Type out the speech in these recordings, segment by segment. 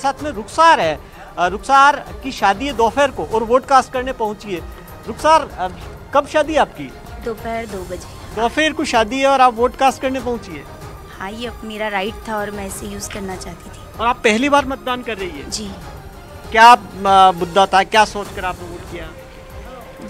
साथ में रुखसार है। रुखसार की शादी है दोपहर को और वोट कास्ट करने पहुंची है। रुखसार, कब शादी है आपकी? दोपहर 2 बजे। दोपहर को शादी है और आप वोट कास्ट करने पहुंची है? हाँ, ये मेरा राइट था और मैं इसे यूज करना चाहती थी। और आप पहली बार मतदान कर रही है? जी। क्या मुद्दा था, क्या सोचकर आपने वोट किया?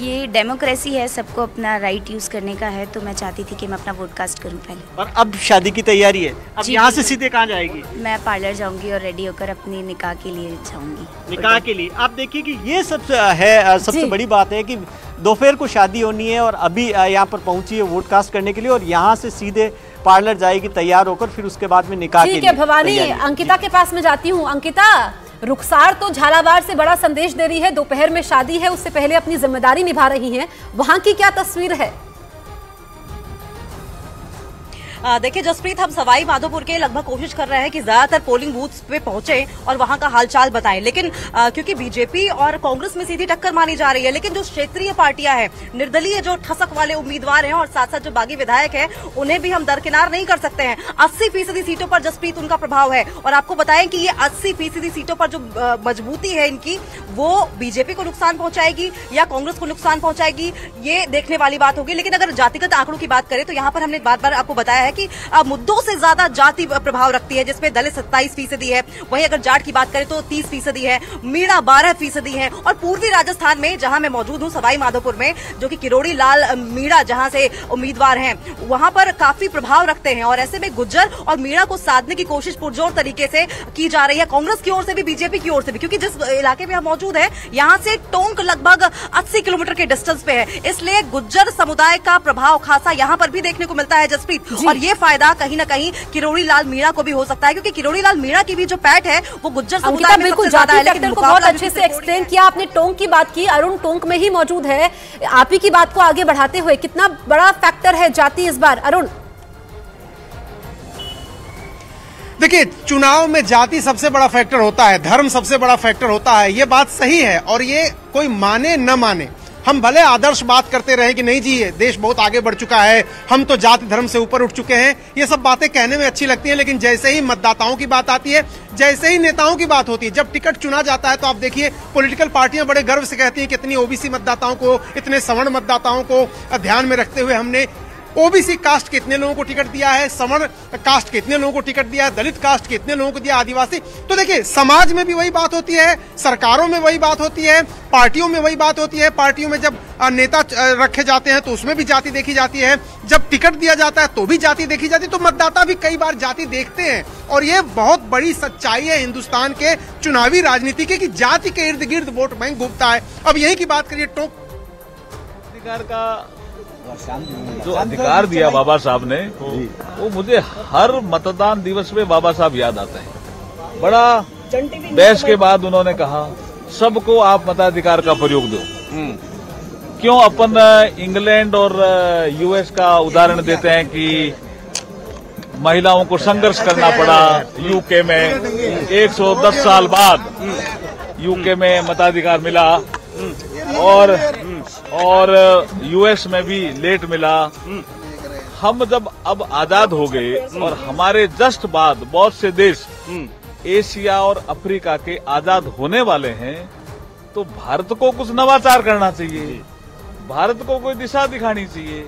ये डेमोक्रेसी है, सबको अपना राइट यूज करने का है, तो मैं चाहती थी कि मैं अपना वोट कास्ट करूं पहले। और अब शादी की तैयारी है, अब यहाँ से सीधे कहाँ जाएगी? मैं पार्लर जाऊंगी और रेडी होकर अपनी निकाह के लिए जाऊंगी। निकाह के लिए? आप देखिए कि ये सबसे बड़ी बात है कि दोपहर को शादी होनी है और अभी यहाँ पर पहुंची है वोट कास्ट करने के लिए और यहाँ से सीधे पार्लर जाएगी तैयार होकर, फिर उसके बाद में निकाह के लिए। ठीक है भवानी, अंकिता के पास में जाती हूँ। अंकिता, रुखसार तो झालावाड़ से बड़ा संदेश दे रही है, दोपहर में शादी है, उससे पहले अपनी जिम्मेदारी निभा रही हैं, वहां की क्या तस्वीर है? देखिए जसप्रीत, हम सवाई माधोपुर के लगभग कोशिश कर रहे हैं कि ज्यादातर पोलिंग बूथ्स पे पहुंचे और वहां का हालचाल बताएं, लेकिन क्योंकि बीजेपी और कांग्रेस में सीधी टक्कर मानी जा रही है, लेकिन जो क्षेत्रीय पार्टियां हैं, निर्दलीय जो ठसक वाले उम्मीदवार हैं और साथ साथ जो बागी विधायक हैं, उन्हें भी हम दरकिनार नहीं कर सकते हैं। 80% सीटों पर जसप्रीत उनका प्रभाव है और आपको बताएं कि ये 80% सीटों पर जो मजबूती है इनकी, वो बीजेपी को नुकसान पहुंचाएगी या कांग्रेस को नुकसान पहुंचाएगी, ये देखने वाली बात होगी। लेकिन अगर जातिगत आंकड़ों की बात करें तो यहाँ पर हमने बार बार आपको बताया है कि मुद्दों से ज्यादा जाति प्रभाव रखती है, जिसमें दलित 27% है, वहीं अगर जाट की बात करें तो 30% है, मीणा 12% है और पूर्वी राजस्थान में जहां मैं मौजूद हूं सवाई माधोपुर में, जो कि किरोड़ी लाल मीणा जहां से उम्मीदवार हैं, वहां पर काफी प्रभाव रखते हैं और ऐसे में गुज्जर और मीणा को साधने की कोशिश पुरजोर तरीके से की जा रही है, कांग्रेस की ओर से भी बीजेपी की ओर से भी, क्योंकि जिस इलाके में हम मौजूद है यहाँ से टोंक लगभग 80 किलोमीटर के डिस्टेंस पे है, इसलिए गुज्जर समुदाय का प्रभाव खासा यहाँ पर भी देखने को मिलता है जसप्रीत। और ये फायदा कहीं न कहीं किरोड़ी लाल मीणा को भी हो सकता है, क्योंकि किरोड़ी लाल मीणा की भी जो पैठ है वो गुज्जर समुदाय में सबसे ज्यादा है। लेकिन बहुत अच्छे से एक्सप्लेन किया आपने। टोंक की बात की, अरुण टोंक में ही मौजूद है। आप ही की बात को आगे बढ़ाते हुए, कितना बड़ा फैक्टर है जाति इस बार, अरुण? देखिए, चुनाव में जाति सबसे बड़ा फैक्टर होता है, धर्म सबसे बड़ा फैक्टर होता है, ये बात सही है। और ये कोई माने न माने, हम भले आदर्श बात करते रहे कि नहीं जी ये देश बहुत आगे बढ़ चुका है, हम तो जाति धर्म से ऊपर उठ चुके हैं, ये सब बातें कहने में अच्छी लगती हैं, लेकिन जैसे ही मतदाताओं की बात आती है, जैसे ही नेताओं की बात होती है, जब टिकट चुना जाता है, तो आप देखिए पॉलिटिकल पार्टियां बड़े गर्व से कहती हैं कि इतनी ओबीसी मतदाताओं को, इतने सवर्ण मतदाताओं को ध्यान में रखते हुए हमने ओबीसी कास्ट के इतने लोगों को टिकट दिया है, सवर्ण कास्ट के इतने लोगों को टिकट दिया है, दलित कास्ट के इतने लोगों को दिया, आदिवासी। तो देखिए, समाज में भी वही बात होती है, सरकारों में वही बात होती है, पार्टियों में वही बात होती है। पार्टियों में जब नेता रखे जाते हैं तो उसमें भी जाति देखी जाती है, जब टिकट दिया जाता है तो भी जाति देखी जाती है। तो मतदाता भी कई बार जाति देखते हैं और ये बहुत बड़ी सच्चाई है हिंदुस्तान के चुनावी राजनीति की, कि जाति के इर्द गिर्द वोट बैंक घूमता है। अब यही की बात करिए, टोंक अधिकार का जो अधिकार दिया बाबा साहब ने, वो मुझे हर मतदान दिवस में बाबा साहब याद आते हैं। बड़ा बहस के बाद उन्होंने कहा सबको आप मताधिकार का प्रयोग दो। क्यों अपन इंग्लैंड और यूएस का उदाहरण देते हैं कि महिलाओं को संघर्ष करना पड़ा यूके में, 110 साल बाद यूके में मताधिकार मिला और यूएस में भी लेट मिला। हम जब अब आजाद हो गए और हमारे जस्ट बाद बहुत से देश एशिया और अफ्रीका के आजाद होने वाले हैं, तो भारत को कुछ नवाचार करना चाहिए, भारत को कोई दिशा दिखानी चाहिए।